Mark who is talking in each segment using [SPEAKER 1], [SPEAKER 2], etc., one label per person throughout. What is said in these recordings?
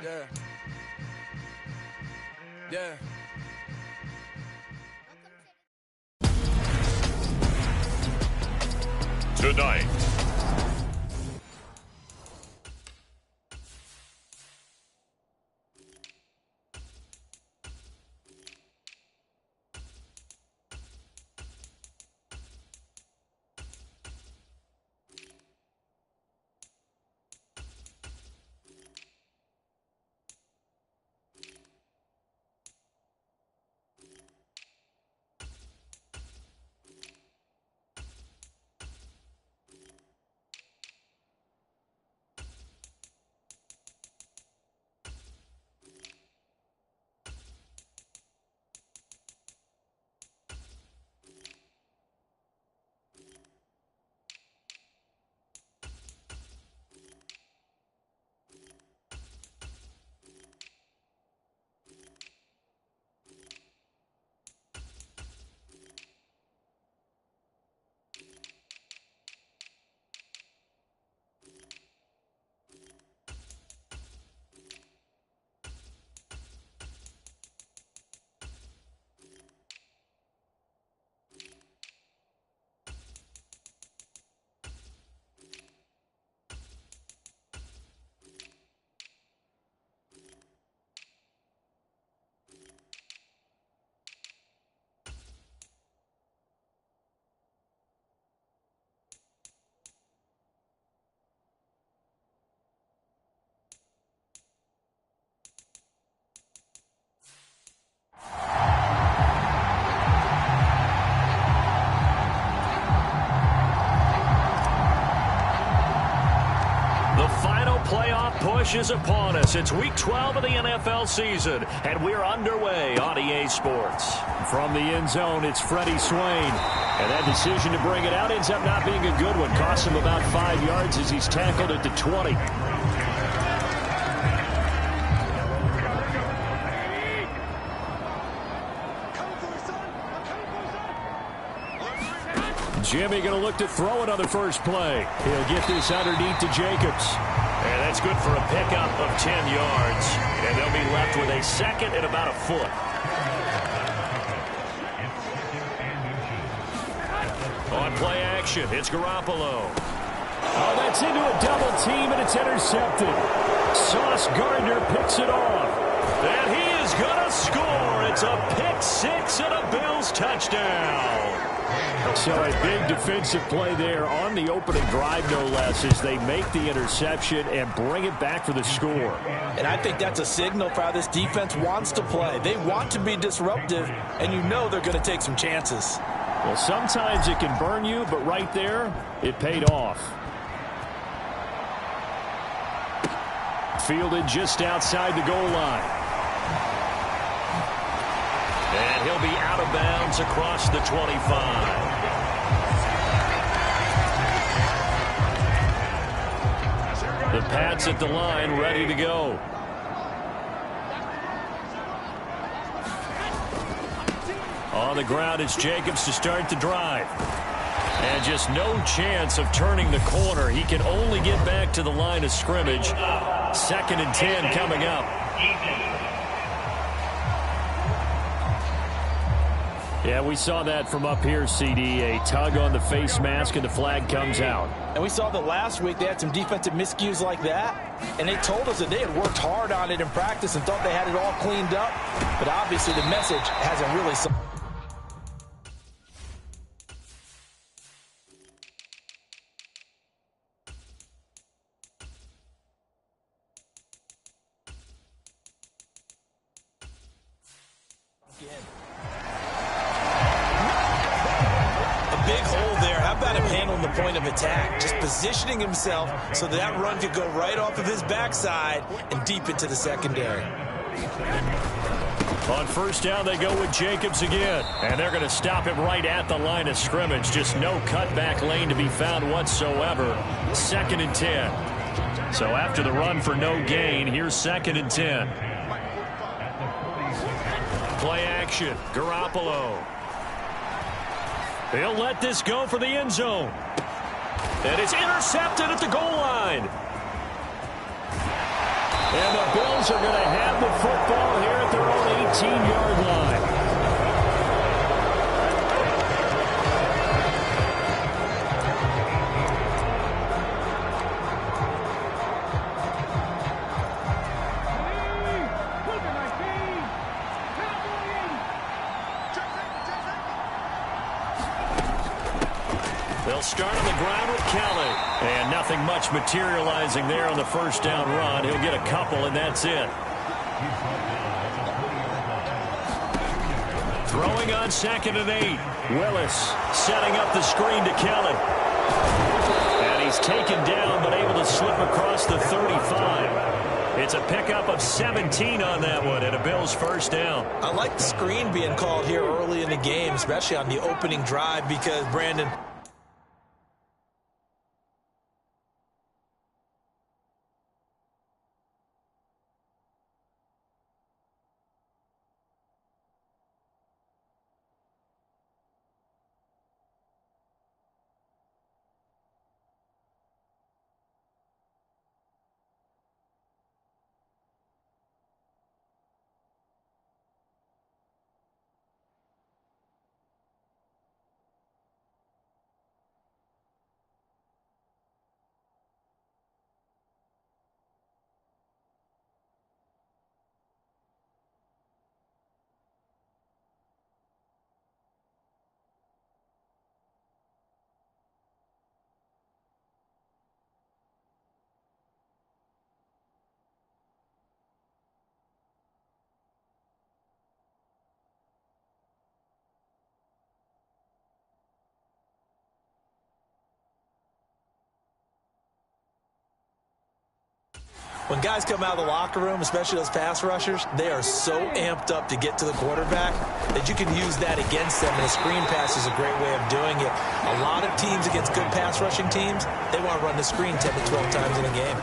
[SPEAKER 1] Yeah. Yeah.
[SPEAKER 2] Tonight.
[SPEAKER 3] Playoff push is upon us. It's week 12 of the NFL season, and we're underway on EA Sports. From the end zone, it's Freddie Swain. And that decision to bring it out ends up not being a good one. Costs him about 5 yards as he's tackled at the 20. Jimmy going to look to throw it on the first play. He'll get this underneath to Jacobs. And that's good for a pickup of 10 yards. And they'll be left with a second and about a foot. On play action, it's Garoppolo. Oh, that's into a double team, and it's intercepted. Sauce Gardner picks it off. And he is going to score. It's a pick six and a Bills touchdown. So a big defensive play there on the opening drive, no less, as they make the interception and bring it back for the score.
[SPEAKER 4] And I think that's a signal for how this defense wants to play. They want to be disruptive, and you know they're going to take some chances.
[SPEAKER 3] Well, sometimes it can burn you, but right there, it paid off. Fielded just outside the goal line. And he'll be out of bounds across the 25. The Pats at the line, ready to go. On the ground, it's Jacobs to start the drive. And just no chance of turning the corner. He can only get back to the line of scrimmage. 2nd and 10 coming up. Yeah, we saw that from up here, CD. A tug on the face mask, and the flag comes out.
[SPEAKER 4] And we saw that last week they had some defensive miscues like that. And they told us that they had worked hard on it in practice and thought they had it all cleaned up. But obviously the message hasn't really... point of attack, just positioning himself so that run could go right off of his backside and deep into the secondary.
[SPEAKER 3] On first down, they go with Jacobs again, and they're going to stop him right at the line of scrimmage. Just no cutback lane to be found whatsoever. 2nd and 10. So after the run for no gain, here's 2nd and 10. Play action, Garoppolo. He'll let this go for the end zone. And it's intercepted at the goal line. And the Bills Bills are going to have the football here at their own 18-yard line. They'll start on the ground with Kelly. And nothing much materializing there on the first down run. He'll get a couple, and that's it. Throwing on 2nd and 8. Willis setting up the screen to Kelly. And he's taken down, but able to slip across the 35. It's a pickup of 17 on that one, and a Bills first down.
[SPEAKER 4] I like the screen being called here early in the game, especially on the opening drive, because, Brandon, when guys come out of the locker room, especially those pass rushers, they are so amped up to get to the quarterback that you can use that against them, and a screen pass is a great way of doing it. A lot of teams against good pass rushing teams, they want to run the screen 10 to 12 times in a game.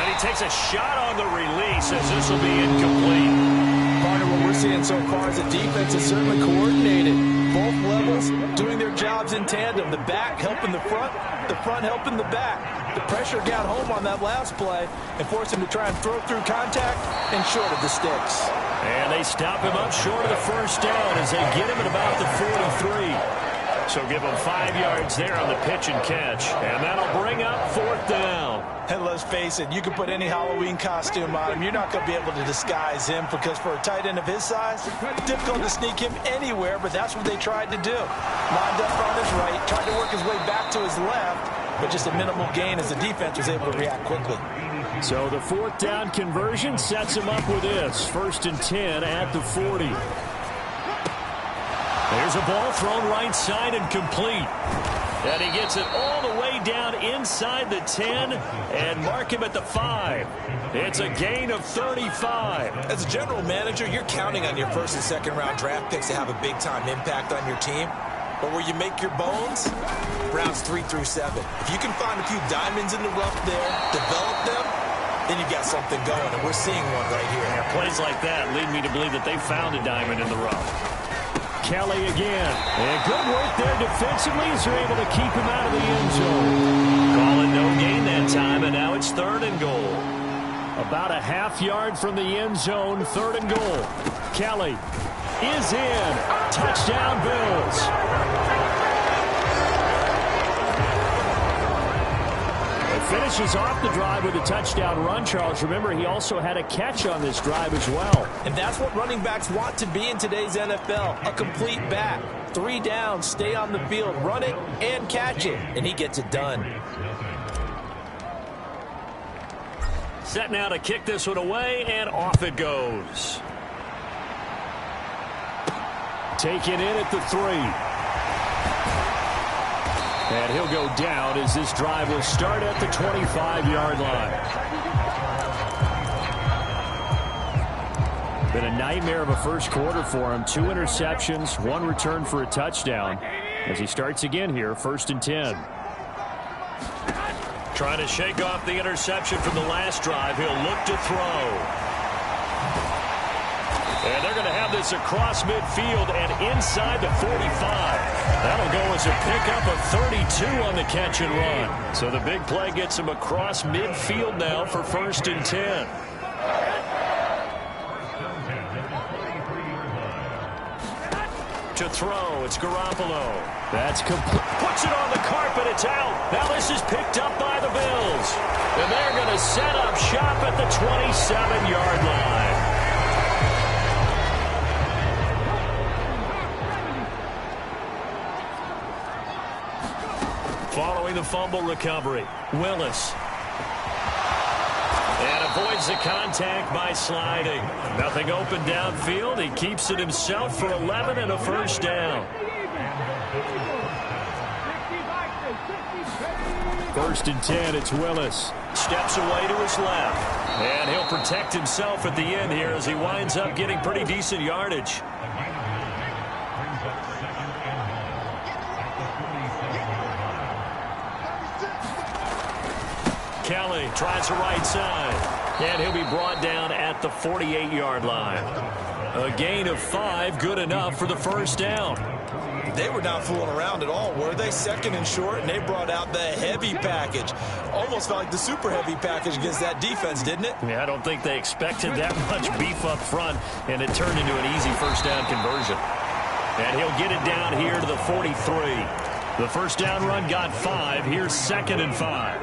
[SPEAKER 3] And he takes a shot on the release as this will be incomplete.
[SPEAKER 4] Part of what we're seeing so far is the defense is certainly coordinated. Both levels doing their jobs in tandem. The back helping the front helping the back. The pressure got home on that last play and forced him to try and throw through contact and short of the sticks.
[SPEAKER 3] And they stop him up short of the first down as they get him at about the 43. So give him 5 yards there on the pitch and catch. And that'll bring up 4th down.
[SPEAKER 4] And let's face it, you can put any Halloween costume on him. You're not going to be able to disguise him because for a tight end of his size, difficult to sneak him anywhere, but that's what they tried to do. Lined up on his right, tried to work his way back to his left, but just a minimal gain as the defense was able to react quickly.
[SPEAKER 3] So the 4th down conversion sets him up with this. 1st and 10 at the 40. There's a ball thrown right side and complete. And he gets it all the way down inside the 10 and mark him at the 5. It's a gain of 35.
[SPEAKER 4] As a general manager, you're counting on your 1st and 2nd round draft picks to have a big-time impact on your team. But where you make your bones, rounds 3 through 7. If you can find a few diamonds in the rough there, develop them, then you've got something going, and we're seeing one right here.
[SPEAKER 3] Yeah, plays like that lead me to believe that they found a diamond in the rough. Kelly again. And good work there defensively as they're able to keep him out of the end zone. Calling no gain that time, and now it's 3rd and goal. About a half yard from the end zone, 3rd and goal. Kelly is in. Touchdown, Bills. Finishes off the drive with a touchdown run, Charles. Remember, he also had a catch on this drive as well.
[SPEAKER 4] And that's what running backs want to be in today's NFL, a complete back. 3 downs, stay on the field, run it, and catch it. And he gets it done.
[SPEAKER 3] Set now to kick this one away, and off it goes. Taken in at the 3. And he'll go down as this drive will start at the 25-yard line. Been a nightmare of a first quarter for him. 2 interceptions, 1 return for a touchdown. As he starts again here, 1st and 10. Trying to shake off the interception from the last drive. He'll look to throw. And they're going to have this across midfield and inside the 45. That'll go as a pickup of 32 on the catch and run. So the big play gets him across midfield now for 1st and 10. To throw, it's Garoppolo. That's complete. Puts it on the carpet, it's out. Now this is picked up by the Bills. And they're going to set up shop at the 27-yard line. Following the fumble recovery, Willis. And avoids the contact by sliding. Nothing open downfield. He keeps it himself for 11 and a 1st down. 1st and 10, it's Willis. Steps away to his left. And he'll protect himself at the end here as he winds up getting pretty decent yardage. Kelly tries the right side. And he'll be brought down at the 48-yard line. A gain of 5, good enough for the 1st down.
[SPEAKER 4] They were not fooling around at all, were they? 2nd and short, and they brought out the heavy package. Almost felt like the super heavy package against that defense, didn't it?
[SPEAKER 3] Yeah, I don't think they expected that much beef up front, and it turned into an easy 1st down conversion. And he'll get it down here to the 43. The 1st down run got 5. Here's 2nd and 5.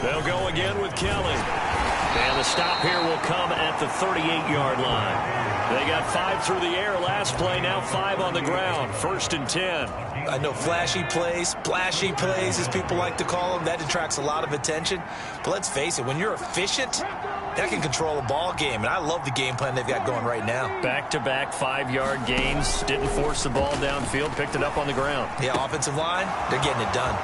[SPEAKER 3] They'll go again with Kelly. And the stop here will come at the 38-yard line. They got 5 through the air last play, now 5 on the ground. 1st and 10.
[SPEAKER 4] I know flashy plays, splashy plays, as people like to call them, that attracts a lot of attention. But let's face it, when you're efficient, that can control a ball game. And I love the game plan they've got going right now.
[SPEAKER 3] Back-to-back 5-yard gains. Didn't force the ball downfield, picked it up on the ground.
[SPEAKER 4] Yeah, offensive line, they're getting it done.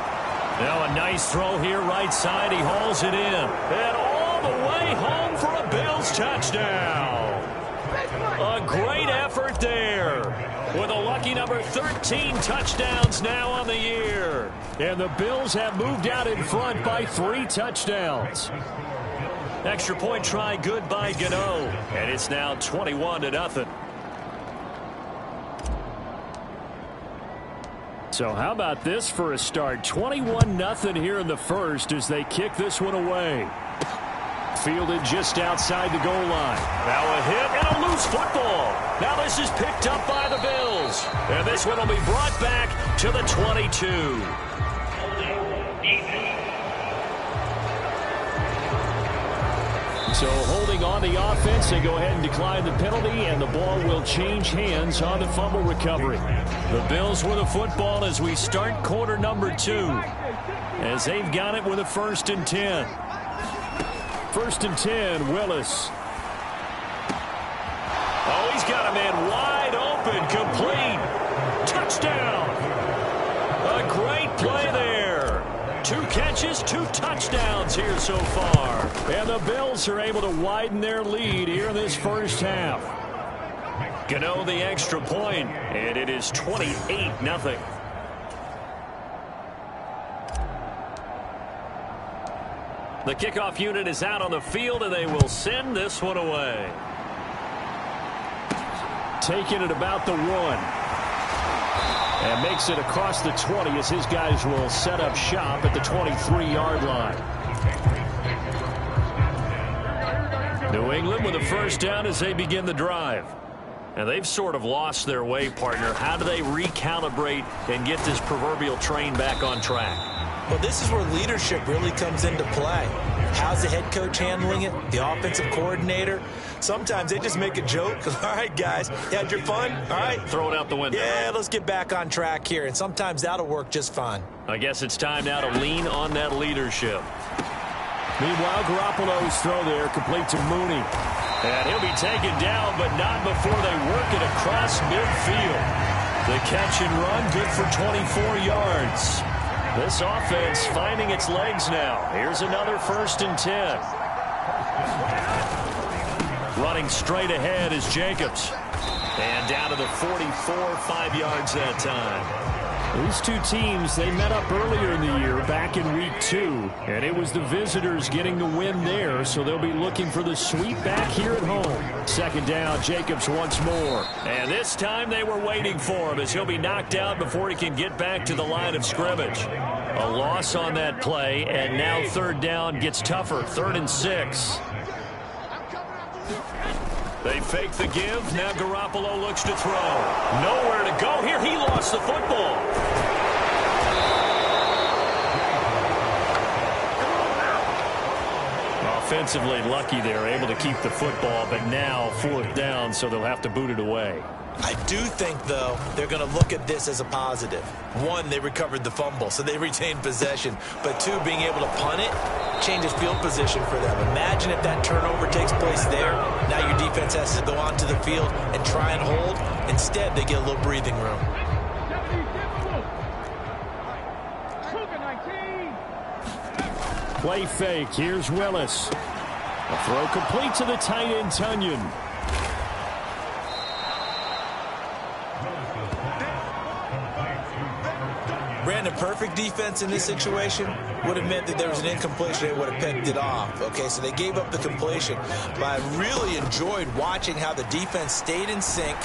[SPEAKER 3] Now a nice throw here, right side. He hauls it in. And all the way home for a Bills touchdown. A great effort there. With a lucky number 13 touchdowns now on the year. And the Bills have moved out in front by 3 touchdowns. Extra point try good by Gano. And it's now 21-0. So how about this for a start? 21-0 here in the 1st as they kick this one away. Fielded just outside the goal line. Now a hit and a loose football. Now this is picked up by the Bills. And this one will be brought back to the 22. So holding on the offense, they go ahead and decline the penalty, and the ball will change hands on the fumble recovery. The Bills with the football as we start quarter number 2, as they've got it with a 1st and 10. 1st and 10, Willis. Oh, he's got a man wide open, complete. Touchdown. A great play there. 2 catches, 2 touchdowns here so far. And the Bills are able to widen their lead here in this 1st half. Gano the extra point, and it is 28-0. The kickoff unit is out on the field, and they will send this one away. Taking it about the 1. And makes it across the 20 as his guys will set up shop at the 23-yard line. New England with a 1st down as they begin the drive. And they've sort of lost their way, partner. How do they recalibrate and get this proverbial train back on track?
[SPEAKER 4] Well, this is where leadership really comes into play. How's the head coach handling it? The offensive coordinator? Sometimes they just make a joke. All right, guys, you had your fun? All right.
[SPEAKER 3] Throw it out the window.
[SPEAKER 4] Yeah, let's get back on track here. And sometimes that'll work just fine.
[SPEAKER 3] I guess it's time now to lean on that leadership. Meanwhile, Garoppolo's throw there complete to Mooney. And he'll be taken down, but not before they work it across midfield. The catch and run, good for 24 yards. This offense finding its legs now. Here's another 1st and 10. Running straight ahead is Jacobs. And down to the 44, 5 yards that time. These two teams, they met up earlier in the year, back in week 2, and it was the visitors getting the win there, so they'll be looking for the sweep back here at home. Second down, Jacobs once more. And this time they were waiting for him as he'll be knocked out before he can get back to the line of scrimmage. A loss on that play, and now third down gets tougher, 3rd and 6. They fake the give. Now Garoppolo looks to throw. Nowhere to go here. He lost the football. Offensively lucky they're able to keep the football, but now 4th down, so they'll have to boot it away.
[SPEAKER 4] I do think, though, they're going to look at this as a positive. 1, they recovered the fumble, so they retained possession. But 2, being able to punt it changes field position for them. Imagine if that turnover takes place there. Now your defense has to go onto the field and try and hold. Instead, they get a little breathing room.
[SPEAKER 3] Play fake. Here's Willis. A throw complete to the tight end, Tunyon.
[SPEAKER 4] Brandon, perfect defense in this situation would have meant that there was an incompletion. They would have picked it off. Okay, so they gave up the completion. But I really enjoyed watching how the defense stayed in sync,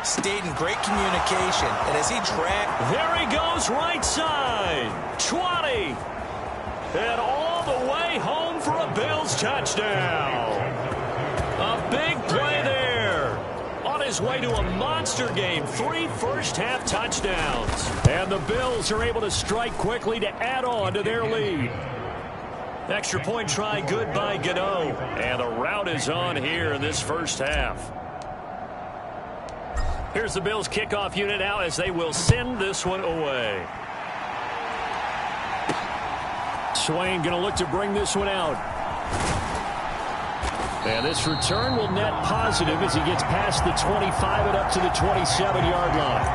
[SPEAKER 4] stayed in great communication. And as he dragged...
[SPEAKER 3] There he goes, right side. 20. And all the way home for a Bills touchdown. A big play there. On his way to a monster game. 3 first-half touchdowns. And the Bills are able to strike quickly to add on to their lead. Extra point try good by Gano. And the route is on here in this first half. Here's the Bills kickoff unit now as they will send this one away. Swain going to look to bring this one out. And this return will net positive as he gets past the 25 and up to the 27-yard line.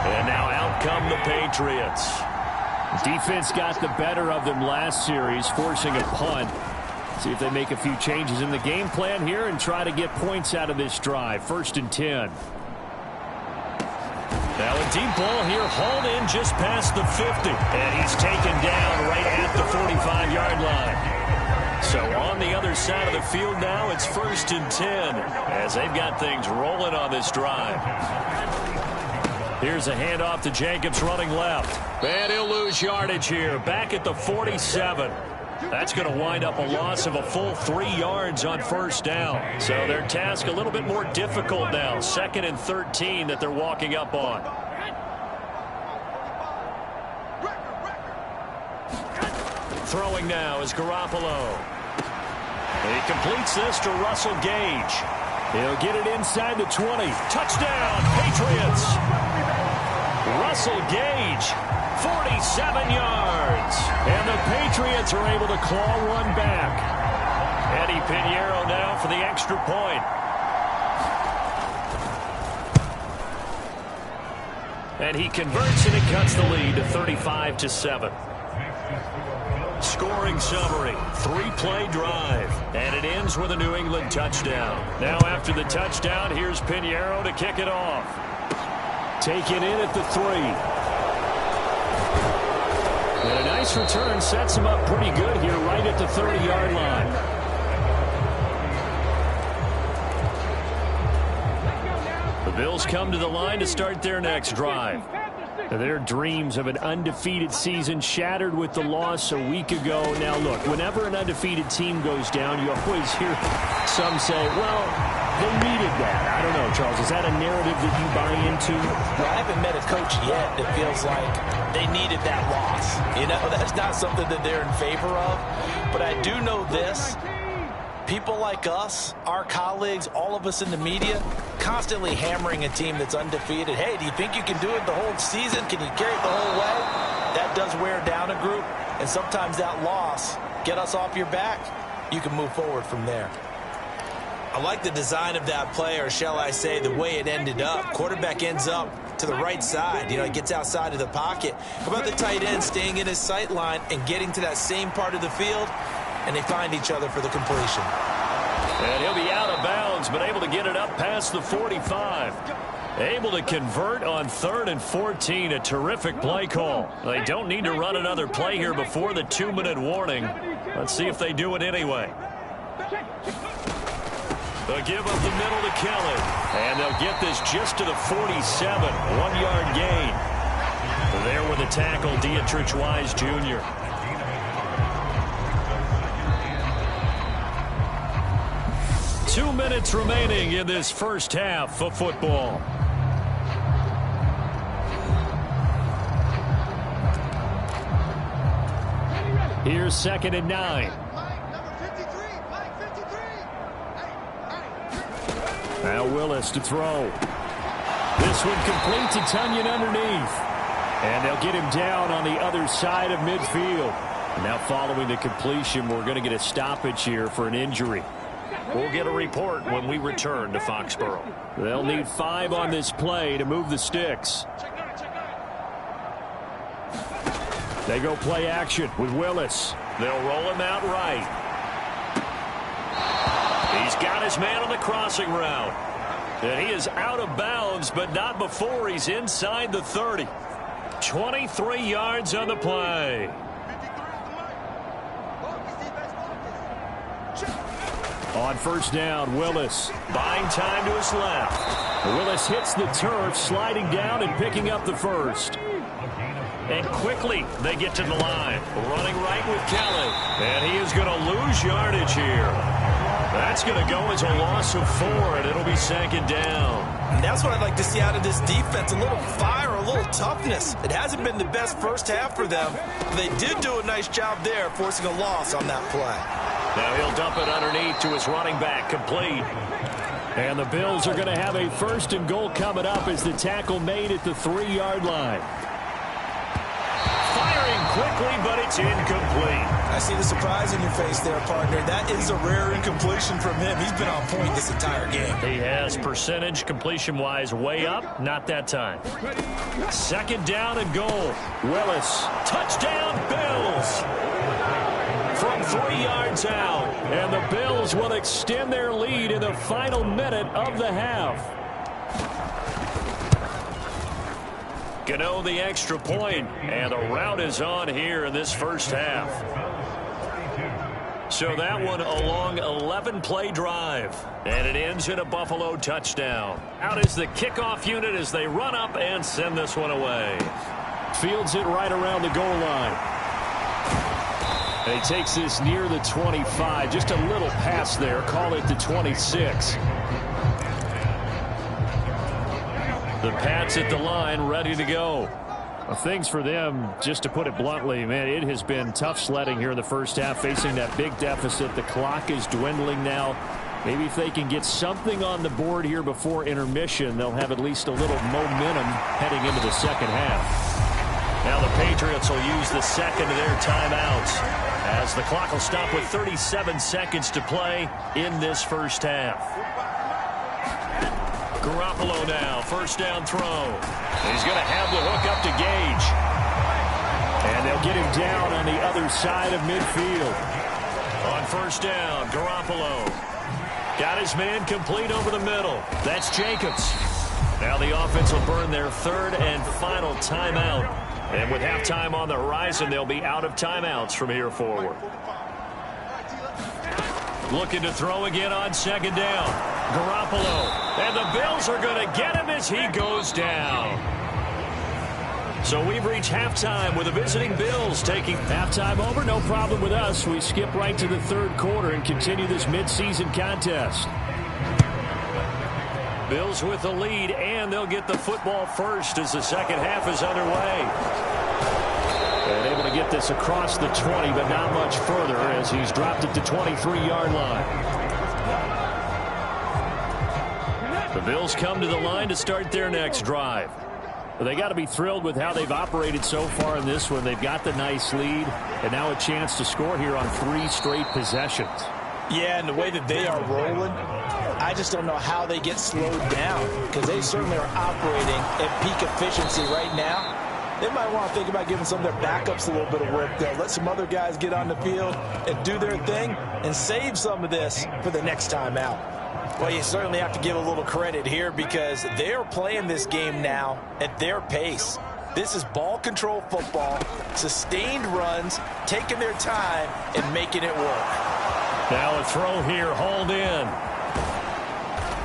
[SPEAKER 3] And now out come the Patriots. Defense got the better of them last series, forcing a punt. See if they make a few changes in the game plan here and try to get points out of this drive. 1st and 10. Now a deep ball here, hauled in just past the 50. And he's taken down right at the 45-yard line. So on the other side of the field now, it's 1st and 10 as they've got things rolling on this drive. Here's a handoff to Jacobs running left. And he'll lose yardage here, back at the 47. That's going to wind up a loss of a full 3 yards on 1st down. So their task a little bit more difficult now. 2nd and 13 that they're walking up on. Throwing now is Garoppolo. He completes this to Russell Gage. He'll get it inside the 20. Touchdown, Patriots. Russell Gage, 47 yards. And the Patriots are able to claw one back. Eddie Pinheiro now for the extra point. And he converts and it cuts the lead to 35-7. Scoring summary, 3-play drive, and it ends with a New England touchdown. Now after the touchdown, here's Pinheiro to kick it off. Taken in at the 3. And a nice return sets him up pretty good here right at the 30-yard line. The Bills come to the line to start their next drive. Their dreams of an undefeated season shattered with the loss a week ago. Now, look, whenever an undefeated team goes down, you always hear some say, well, they needed that. I don't know, Charles. Is that a narrative that you buy into?
[SPEAKER 4] Well, I haven't met a coach yet that feels like they needed that loss. You know, that's not something that they're in favor of. But I do know this. People like us, our colleagues, all of us in the media, constantly hammering a team that's undefeated. Hey, do you think you can do it the whole season? Can you carry it the whole way? That does wear down a group, and sometimes that loss, get us off your back, you can move forward from there. I like the design of that play, or shall I say the way it ended up. Quarterback ends up to the right side. You know, he gets outside of the pocket. How about the tight end staying in his sight line and getting to that same part of the field? And they find each other for the completion.
[SPEAKER 3] And he'll be out of bounds, but able to get it up past the 45. Able to convert on 3rd and 14. A terrific play call. They don't need to run another play here before the 2-minute warning. Let's see if they do it anyway. They'll give up the middle to Kelly. And they'll get this just to the 47. 1-yard gain. There with the tackle, Dietrich Wise Jr. Two minutes remaining in this first half of football. Here's 2nd and 9. Now Willis to throw. This one complete to Tunyon underneath. And they'll get him down on the other side of midfield. Now following the completion, we're going to get a stoppage here for an injury. We'll get a report when we return to Foxborough. They'll need 5 on this play to move the sticks. They go play action with Willis. They'll roll him out right. He's got his man on the crossing route. And he is out of bounds, but not before he's inside the 30. 23 yards on the play. On first down, Willis buying time to his left. Willis hits the turf, sliding down and picking up the first. And quickly they get to the line. Running right with Kelly. And he is going to lose yardage here. That's going to go as a loss of 4, and it'll be 2nd down.
[SPEAKER 4] And that's what I'd like to see out of this defense. A little fire, a little toughness. It hasn't been the best first half for them. They did do a nice job there, forcing a loss on that play.
[SPEAKER 3] Now he'll dump it underneath to his running back, complete. And the Bills are going to have a 1st and goal coming up as the tackle made at the 3-yard line. Firing quickly, but it's incomplete.
[SPEAKER 4] I see the surprise in your face there, partner. That is a rare incompletion from him. He's been on point this entire game.
[SPEAKER 3] He has percentage completion-wise way up. Not that time. 2nd down and goal. Willis. Touchdown, Bills. From 3 yards out. And the Bills will extend their lead in the final minute of the half. Gano the extra point, and the route is on here in this first half. So that one a long 11-play drive, and it ends in a Buffalo touchdown. Out is the kickoff unit as they run up and send this one away. Fields it right around the goal line. And he takes this near the 25, just a little pass there, call it the 26. The Pats at the line, ready to go. Well, things for them, just to put it bluntly, man, it has been tough sledding here in the first half, facing that big deficit. The clock is dwindling now. Maybe if they can get something on the board here before intermission, they'll have at least a little momentum heading into the second half. Now the Patriots will use the second of their timeouts as the clock will stop with 37 seconds to play in this first half. Garoppolo now, 1st down throw. He's going to have the hook up to Gage. And they'll get him down on the other side of midfield. On 1st down, Garoppolo. Got his man complete over the middle. That's Jacobs. Now the offense will burn their 3rd and final timeout. And with halftime on the horizon, they'll be out of timeouts from here forward. Looking to throw again on 2nd down. Garoppolo. And the Bills are going to get him as he goes down. So we've reached halftime with the visiting Bills taking halftime over. No problem with us. We skip right to the 3rd quarter and continue this midseason contest. Bills with the lead, and they'll get the football first as the second half is underway. And able to get this across the 20, but not much further as he's dropped it to 23-yard line. The Bills come to the line to start their next drive. They got to be thrilled with how they've operated so far in this one. They've got the nice lead, and now a chance to score here on 3 straight possessions.
[SPEAKER 4] Yeah, and the way that they are rolling, I just don't know how they get slowed down, because they certainly are operating at peak efficiency right now. They might want to think about giving some of their backups a little bit of work there. Let some other guys get on the field and do their thing and save some of this for the next time out. Well, you certainly have to give a little credit here because they're playing this game now at their pace. This is ball control football, sustained runs, taking their time, and making it work.
[SPEAKER 3] Now a throw here, hauled in.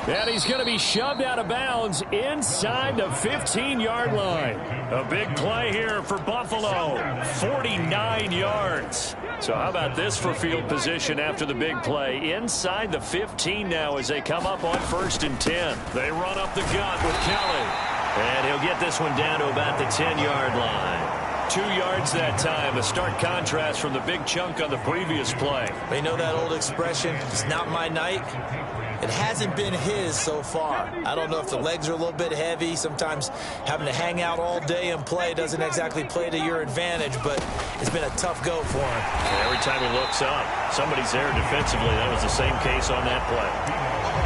[SPEAKER 3] And he's going to be shoved out of bounds inside the 15-yard line. A big play here for Buffalo, 49 yards. So how about this for field position after the big play? Inside the 15 now as they come up on 1st and 10. They run up the gut with Kelly. And he'll get this one down to about the 10-yard line. 2 yards that time, a stark contrast from the big chunk on the previous play.
[SPEAKER 4] They know that old expression, it's not my night. It hasn't been his so far. I don't know if the legs are a little bit heavy. Sometimes having to hang out all day and play doesn't exactly play to your advantage, but it's been a tough go for him.
[SPEAKER 3] Every time he looks up, somebody's there defensively. That was the same case on that play.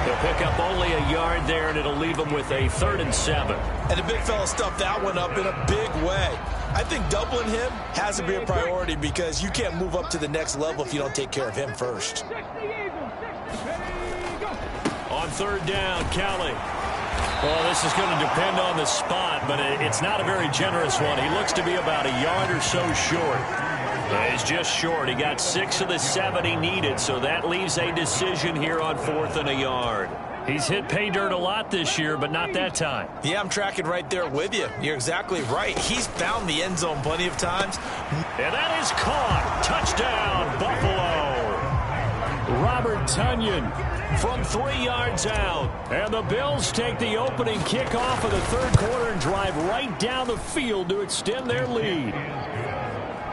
[SPEAKER 3] He'll pick up only a yard there, and it'll leave him with a 3rd and 7.
[SPEAKER 4] And the big fella stuffed that one up in a big way. I think doubling him has to be a priority because you can't move up to the next level if you don't take care of him first.
[SPEAKER 3] On 3rd down, Kelly. Well, this is going to depend on the spot, but it's not a very generous one. He looks to be about a yard or so short. He's just short. He got 6 of the 7 he needed, so that leaves a decision here on 4th and a yard. He's hit pay dirt a lot this year, but not that time.
[SPEAKER 4] Yeah, I'm tracking right there with you. You're exactly right. He's found the end zone plenty of times.
[SPEAKER 3] And that is caught. Touchdown, Buffalo. Robert Tonyan from 3 yards out. And the Bills take the opening kickoff of the 3rd quarter and drive right down the field to extend their lead.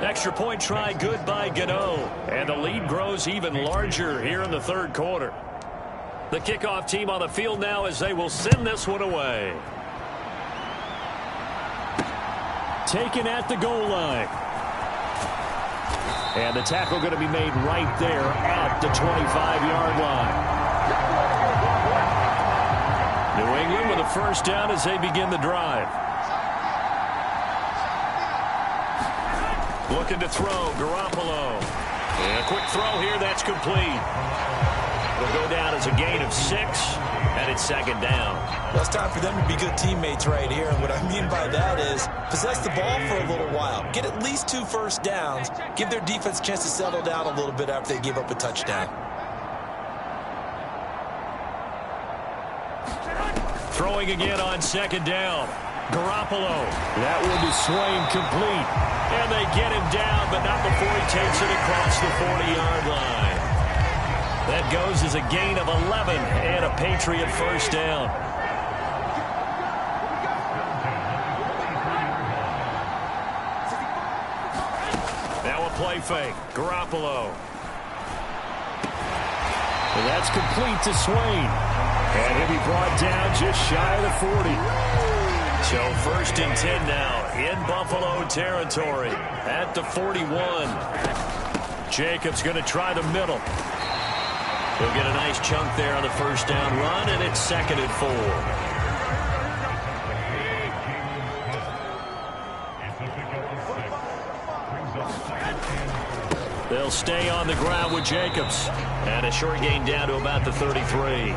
[SPEAKER 3] Extra point try good by Gano. And the lead grows even larger here in the 3rd quarter. The kickoff team on the field now as they will send this one away. Taken at the goal line. And the tackle going to be made right there at the 25-yard line. New England with a 1st down as they begin the drive. Looking to throw, Garoppolo. And a quick throw here, that's complete. Will go down as a gain of 6, and it's 2nd down.
[SPEAKER 4] Well, it's time for them to be good teammates right here. And what I mean by that is possess the ball for a little while. Get at least 2 first downs. Give their defense a chance to settle down a little bit after they give up a touchdown.
[SPEAKER 3] Throwing again on 2nd down. Garoppolo. That will be swing complete. And they get him down, but not before he takes it across the 40-yard line. That goes as a gain of 11 and a Patriot 1st down. Now a play fake. Garoppolo. And that's complete to Swain. And he'll be brought down just shy of the 40. So 1st and 10 now in Buffalo territory at the 41. Jacobs going to try the middle. He'll get a nice chunk there on the 1st down run, and it's 2nd and 4. They'll stay on the ground with Jacobs. And a short gain down to about the 33.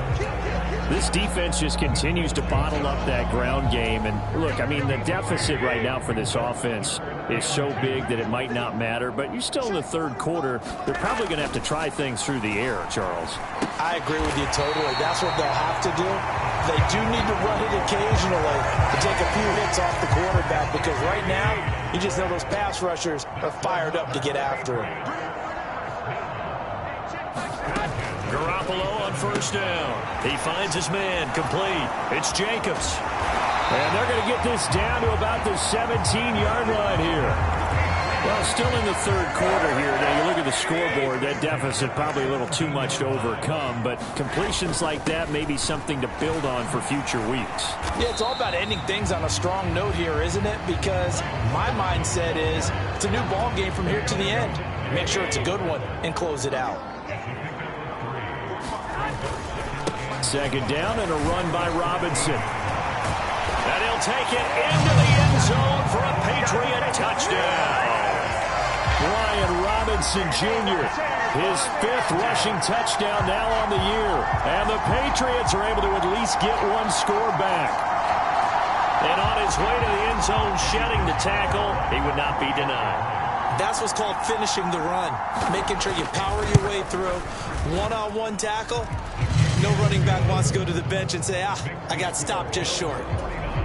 [SPEAKER 1] This defense just continues to bottle up that ground game. And look, I mean, the deficit right now for this offense is so big that it might not matter. But you're still in the 3rd quarter. They're probably going to have to try things through the air, Charles.
[SPEAKER 4] I agree with you totally. That's what they'll have to do. They do need to run it occasionally to take a few hits off the quarterback because right now, you just know those pass rushers are fired up to get after him.
[SPEAKER 3] Garoppolo on 1st down. He finds his man complete. It's Jacobs.
[SPEAKER 1] And they're going to get this down to about the 17-yard line here. Well, still in the 3rd quarter here. Now, you look at the scoreboard, that deficit probably a little too much to overcome, but completions like that may be something to build on for future weeks.
[SPEAKER 4] Yeah, it's all about ending things on a strong note here, isn't it? Because my mindset is it's a new ball game from here to the end. Make sure it's a good one and close it out.
[SPEAKER 1] 2nd down and a run by Robinson.
[SPEAKER 3] And he'll take it into the end zone for a Patriot touchdown.
[SPEAKER 1] Brian Robinson Wilson Jr. His 5th rushing touchdown now on the year. And the Patriots are able to at least get one score back.
[SPEAKER 3] And on his way to the end zone, shedding the tackle, he would not be denied.
[SPEAKER 4] That's what's called finishing the run. Making sure you power your way through. One-on-one tackle. No running back wants to go to the bench and say, I got stopped just short.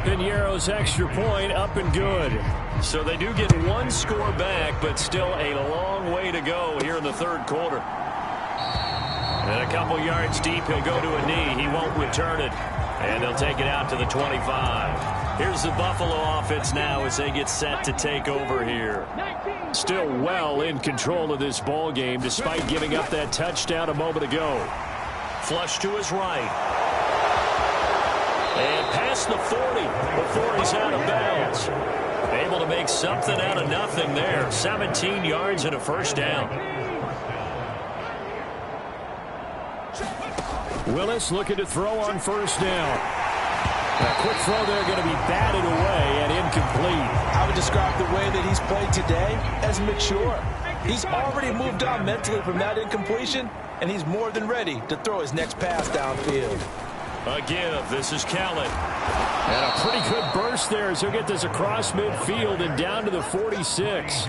[SPEAKER 1] Piñeiro's extra point up and good.
[SPEAKER 3] So they do get one score back, but still a long way to go here in the third quarter. And a couple yards deep, he'll go to a knee. He won't return it. And they'll take it out to the 25. Here's the Buffalo offense now as they get set to take over here.
[SPEAKER 1] Still well in control of this ball game despite giving up that touchdown a moment ago.
[SPEAKER 3] Flush to his right. And past the 40 before he's out of bounds. Able to make something out of nothing there. 17 yards and a first down.
[SPEAKER 1] Willis looking to throw on first down. A quick throw there going to be batted away and incomplete.
[SPEAKER 4] I would describe the way that he's played today as mature. He's already moved on mentally from that incompletion, and he's more than ready to throw his next pass downfield.
[SPEAKER 3] A give. This is Kellen.
[SPEAKER 1] And a pretty good burst there as he'll get this across midfield and down to the 46.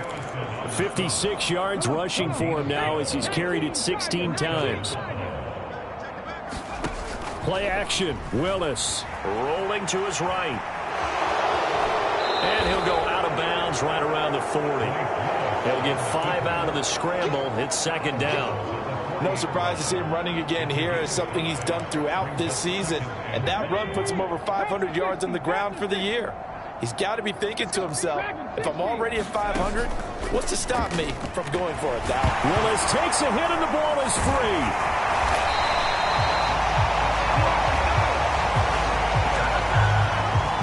[SPEAKER 1] 56 yards rushing for him now as he's carried it 16 times. Play action. Willis.
[SPEAKER 3] Rolling to his right. And he'll go out of bounds right around the 40. He'll get 5 out of the scramble. It's second down.
[SPEAKER 4] No surprise to see him running again here. It's something he's done throughout this season. And that run puts him over 500 yards on the ground for the year. He's got to be thinking to himself, if I'm already at 500, what's to stop me from going for 1,000?
[SPEAKER 1] Willis takes a hit and the ball is free.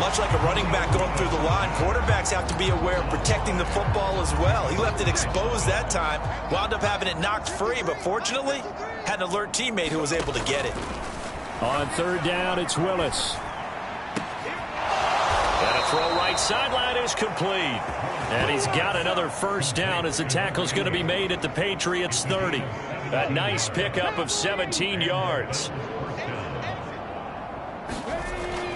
[SPEAKER 4] Much like a running back going through the line, quarterbacks have to be aware of protecting the football as well. He left it exposed that time, wound up having it knocked free, but fortunately, had an alert teammate who was able to get it.
[SPEAKER 1] On third down, it's Willis.
[SPEAKER 3] And a throw right sideline is complete. And he's got another first down as the tackle's going to be made at the Patriots 30. A nice pickup of 17 yards.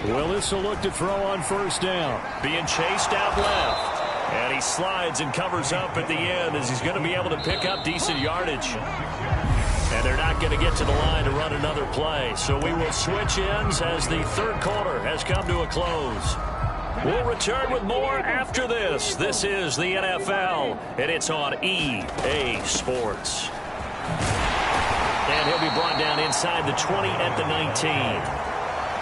[SPEAKER 1] Willis will look to throw on first down.
[SPEAKER 3] Being chased out left. And he slides and covers up at the end as he's going to be able to pick up decent yardage. And they're not going to get to the line to run another play. So we will switch ends as the third quarter has come to a close. We'll return with more after this. This is the NFL, and it's on EA Sports. And he'll be brought down inside the 20 at the 19.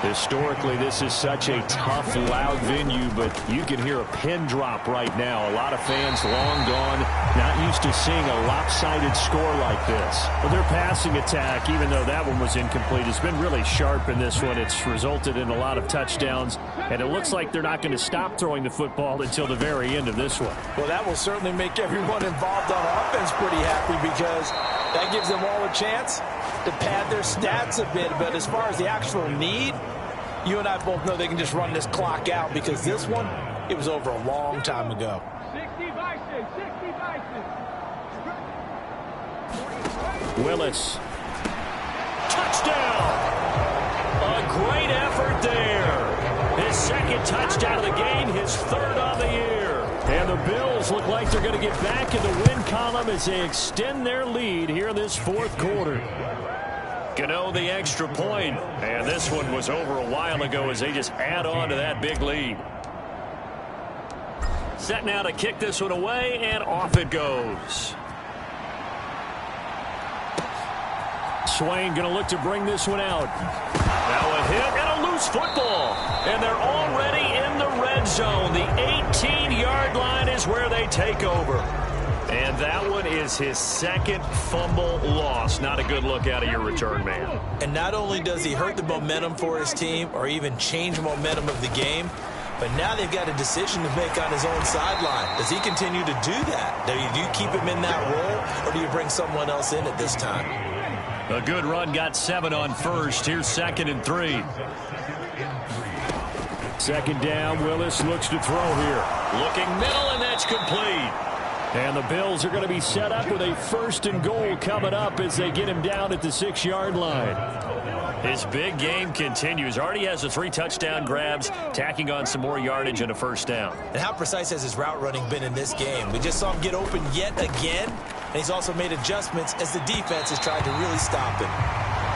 [SPEAKER 1] Historically, this is such a tough, loud venue, but you can hear a pin drop right now. A lot of fans long gone, not used to seeing a lopsided score like this. Well, their passing attack, even though that one was incomplete, has been really sharp in this one. It's resulted in a lot of touchdowns, and it looks like they're not going to stop throwing the football until the very end of this one.
[SPEAKER 4] Well, that will certainly make everyone involved on offense pretty happy because that gives them all a chance to pad their stats a bit. But as far as the actual need, you and I both know they can just run this clock out because this one, it was over a long time ago.
[SPEAKER 2] 60 vices, 60 vices.
[SPEAKER 1] Willis.
[SPEAKER 3] Touchdown! A great effort there. His second touchdown of the game, his third on the year.
[SPEAKER 1] And the Bills look like they're going to get back in the win column as they extend their lead here in this fourth quarter.
[SPEAKER 3] Gano the extra point, and this one was over a while ago as they just add on to that big lead. Set now to kick this one away, and off it goes.
[SPEAKER 1] Swain going to look to bring this one out.
[SPEAKER 3] Now a hit and a loose football, and they're already in the red zone. The 18-yard line is where they take over. And that one is his second fumble loss. Not a good look out of your return man.
[SPEAKER 4] And not only does he hurt the momentum for his team or even change momentum of the game, but now they've got a decision to make on his own sideline. Does he continue to do that? Do you keep him in that role, or do you bring someone else in at this time?
[SPEAKER 3] A good run, got 7 on first. Here's 2nd and 3.
[SPEAKER 1] Second down, Willis looks to throw here.
[SPEAKER 3] Looking middle, and that's complete.
[SPEAKER 1] And the Bills are going to be set up with a 1st and goal coming up as they get him down at the 6-yard line.
[SPEAKER 3] His big game continues. Already has the 3 touchdown grabs, tacking on some more yardage and a 1st down.
[SPEAKER 4] And how precise has his route running been in this game? We just saw him get open yet again, and he's also made adjustments as the defense has tried to really stop him.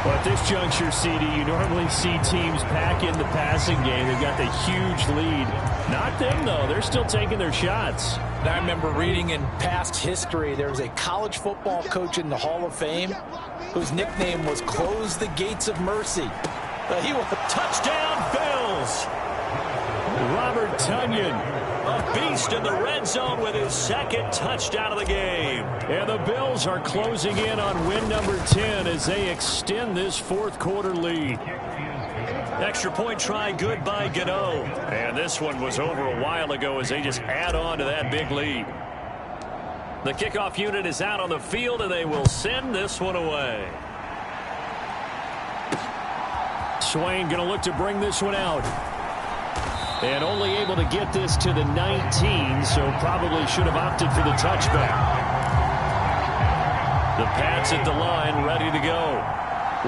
[SPEAKER 1] Well, at this juncture, CD, you normally see teams pack in the passing game. They've got the huge lead. Not them, though. They're still taking their shots.
[SPEAKER 4] And I remember reading in past history, there was a college football coach in the Hall of Fame whose nickname was Close the Gates of Mercy.
[SPEAKER 3] He will touchdown Bills.
[SPEAKER 1] Robert Tonyan,
[SPEAKER 3] a beast in the red zone with his 2nd touchdown of the game.
[SPEAKER 1] And the Bills are closing in on win number 10 as they extend this 4th quarter lead.
[SPEAKER 3] Extra point try good by Gano. And this one was over a while ago as they just add on to that big lead. The kickoff unit is out on the field, and they will send this one away.
[SPEAKER 1] Swain going to look to bring this one out. And only able to get this to the 19, so probably should have opted for the touchback.
[SPEAKER 3] The Pats at the line, ready to go.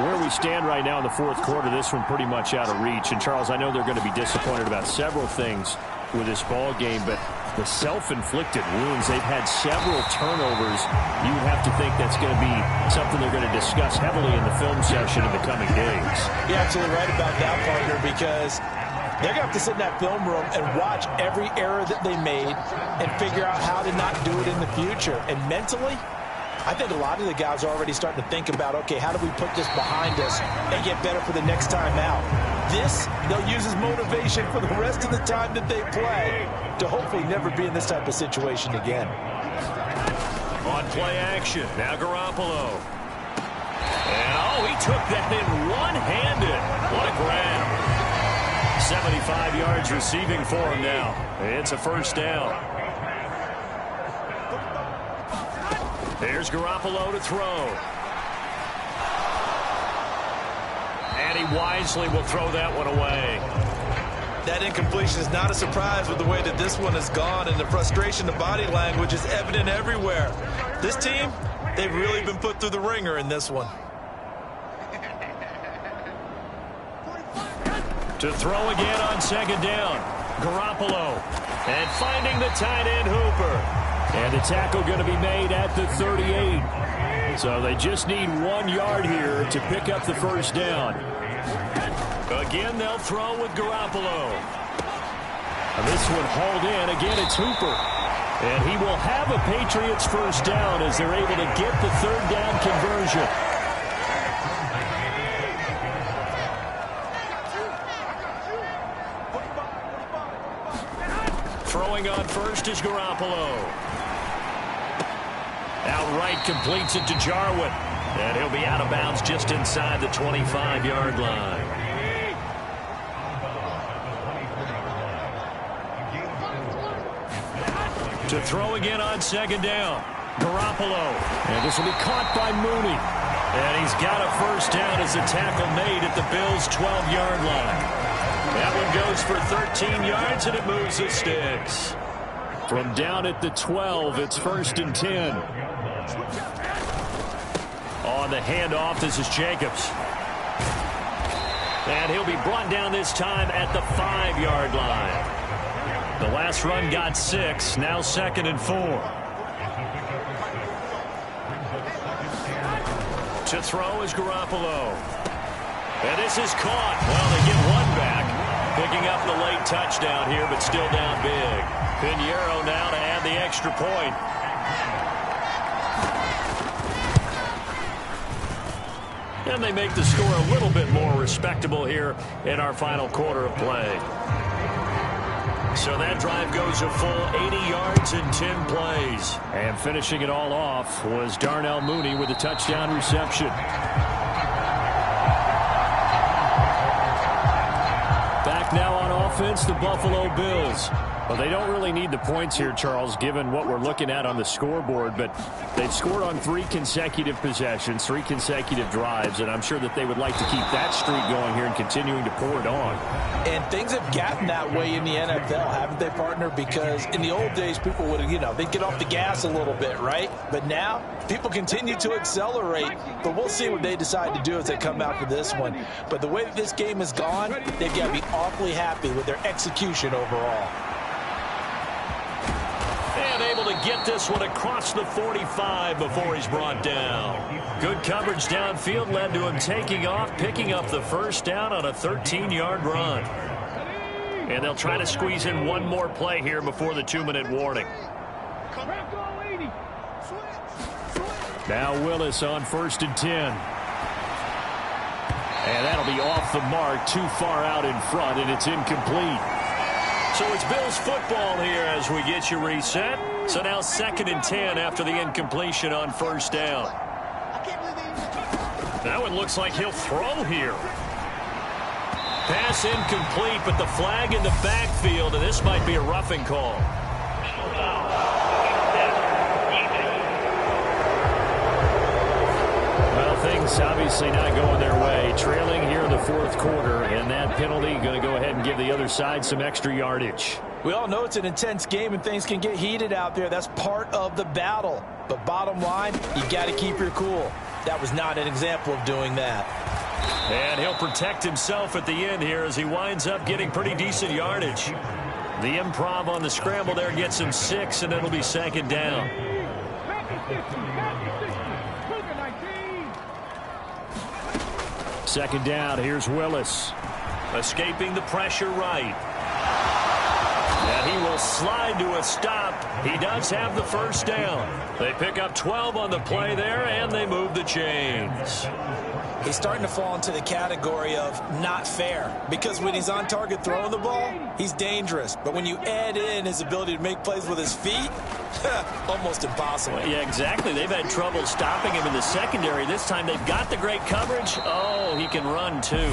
[SPEAKER 1] Where we stand right now in the 4th quarter, this one pretty much out of reach. And, Charles, I know they're going to be disappointed about several things with this ball game, but the self-inflicted wounds, they've had several turnovers. You would have to think that's going to be something they're going to discuss heavily in the film session in the coming days.
[SPEAKER 4] You're absolutely right about that, partner, because they're going to have to sit in that film room and watch every error that they made and figure out how to not do it in the future. And mentally, I think a lot of the guys are already starting to think about, okay, how do we put this behind us and get better for the next time out? This, they'll use as motivation for the rest of the time that they play to hopefully never be in this type of situation again.
[SPEAKER 3] On play action, now Garoppolo. And, he took that in one-handed. What a grab. 75 yards receiving for him now. It's a 1st down. There's Garoppolo to throw. And he wisely will throw that one away.
[SPEAKER 4] That incompletion is not a surprise with the way that this one has gone, and the frustration, the body language is evident everywhere. This team, they've really been put through the ringer in this one.
[SPEAKER 3] To throw again on 2nd down. Garoppolo. And finding the tight end Hooper.
[SPEAKER 1] And the tackle going to be made at the 38. So they just need 1 yard here to pick up the 1st down.
[SPEAKER 3] Again, they'll throw with Garoppolo.
[SPEAKER 1] And this one hauled in. Again, it's Hooper. And he will have a Patriots 1st down as they're able to get the 3rd down conversion.
[SPEAKER 3] Throwing on 1st is Garoppolo. Outright completes it to Jarwin. And he'll be out of bounds just inside the 25-yard line. To throw again on 2nd down. Garoppolo.
[SPEAKER 1] And this will be caught by Mooney.
[SPEAKER 3] And he's got a 1st down as the tackle made at the Bills' 12-yard line. That one goes for 13 yards, and it moves the sticks.
[SPEAKER 1] From down at the 12, it's 1st and 10.
[SPEAKER 3] On the handoff, this is Jacobs. And he'll be brought down this time at the 5-yard line. The last run got 6, now 2nd and 4. To throw is Garoppolo. And this is caught. Well, they get one back. Picking up the late touchdown here, but still down big. Pinheiro now to add the extra point. And they make the score a little bit more respectable here in our final quarter of play. So that drive goes a full 80 yards in 10 plays.
[SPEAKER 1] And finishing it all off was Darnell Mooney with a touchdown reception. Back now on offense, the Buffalo Bills. Well, they don't really need the points here, Charles, given what we're looking at on the scoreboard. But they've scored on 3 consecutive possessions, 3 consecutive drives, and I'm sure that they would like to keep that streak going here and continuing to pour it on.
[SPEAKER 4] And things have gotten that way in the NFL, haven't they, partner? Because in the old days, people would, they'd get off the gas a little bit, right? But now, people continue to accelerate. But we'll see what they decide to do as they come out for this one. But the way that this game has gone, they've got to be awfully happy with their execution overall.
[SPEAKER 3] And able to get this one across the 45 before he's brought down. Good coverage downfield led to him taking off, picking up the first down on a 13-yard run. And they'll try to squeeze in one more play here before the 2-minute warning. Now Willis on 1st and 10. And that'll be off the mark, too far out in front, and it's incomplete. So it's Bills football here as we get you reset. So now 2nd and 10 after the incompletion on 1st down. That one looks like he'll throw here. Pass incomplete, but the flag in the backfield, and this might be a roughing call.
[SPEAKER 1] Things obviously not going their way. Trailing here in the 4th quarter, and that penalty going to go ahead and give the other side some extra yardage.
[SPEAKER 4] We all know it's an intense game and things can get heated out there. That's part of the battle. But bottom line, you got to keep your cool. That was not an example of doing that.
[SPEAKER 3] And he'll protect himself at the end here as he winds up getting pretty decent yardage. The improv on the scramble there gets him 6, and it'll be 2nd down.
[SPEAKER 1] Second down, here's Willis.
[SPEAKER 3] Escaping the pressure right. And he will slide to a stop. He does have the first down. They pick up 12 on the play there, and they move the chains.
[SPEAKER 4] He's starting to fall into the category of not fair, because when he's on target throwing the ball, he's dangerous. But when you add in his ability to make plays with his feet, almost impossible.
[SPEAKER 3] Yeah, exactly. They've had trouble stopping him in the secondary. This time they've got the great coverage. Oh, he can run too.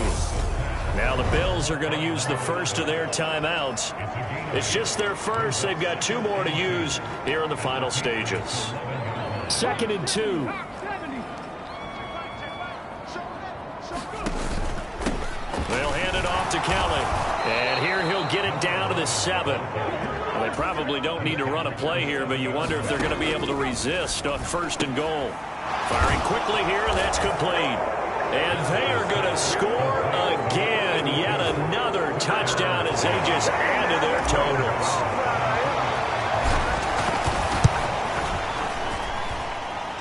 [SPEAKER 3] Now the Bills are going to use the first of their timeouts. It's just their first. They've got 2 more to use here in the final stages.
[SPEAKER 1] 2nd and 2.
[SPEAKER 3] They'll hand it off to Kelly. And here he'll get it down to the 7. Well, they probably don't need to run a play here, but you wonder if they're going to be able to resist on 1st and goal. Firing quickly here, and that's complete. And they are going to score again. Yet another touchdown as they just add to their totals.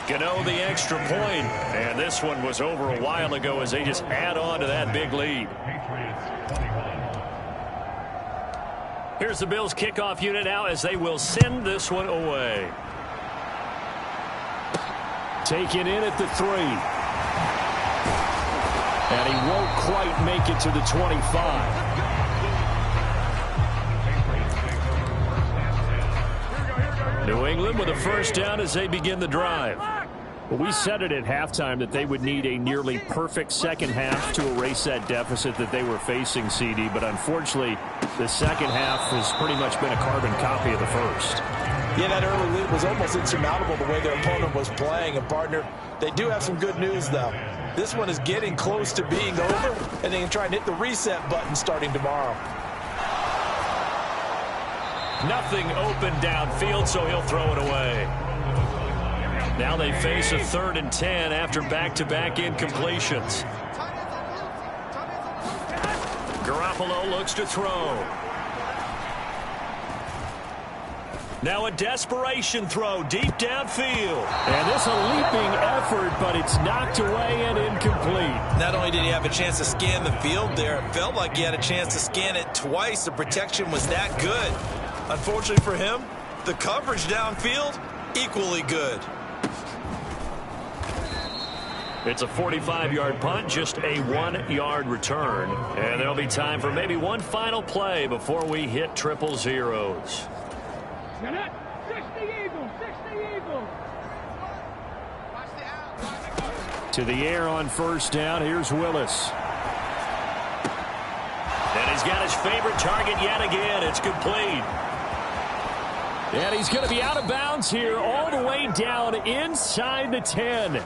[SPEAKER 3] Gano the extra point, and this one was over a while ago as they just add on to that big lead. Here's the Bills kickoff unit now as they will send this one away.
[SPEAKER 1] Taken in at the 3. And he won't quite make it to the 25. New England with a first down as they begin the drive. Well, we said it at halftime that they would need a nearly perfect second half to erase that deficit that they were facing, CD. But unfortunately, the second half has pretty much been a carbon copy of the first.
[SPEAKER 4] Yeah, that early lead was almost insurmountable the way their opponent was playing. And, partner, they do have some good news, though. This one is getting close to being over, and they can try and hit the reset button starting tomorrow.
[SPEAKER 3] Nothing open downfield, so he'll throw it away. Now they face a 3rd and 10 after back-to-back incompletions. Garoppolo looks to throw. Now a desperation throw deep downfield.
[SPEAKER 1] And this a leaping effort, but it's knocked away and incomplete.
[SPEAKER 4] Not only did he have a chance to scan the field there, it felt like he had a chance to scan it twice. The protection was that good. Unfortunately for him, the coverage downfield, equally good.
[SPEAKER 3] It's a 45-yard punt, just a 1-yard return. And there'll be time for maybe one final play before we hit triple zeros.
[SPEAKER 2] 60 Eagles, 60 Eagles.
[SPEAKER 1] To the air on first down, here's Willis.
[SPEAKER 3] And he's got his favorite target yet again. It's complete.
[SPEAKER 1] And he's going to be out of bounds here all the way down inside the 10.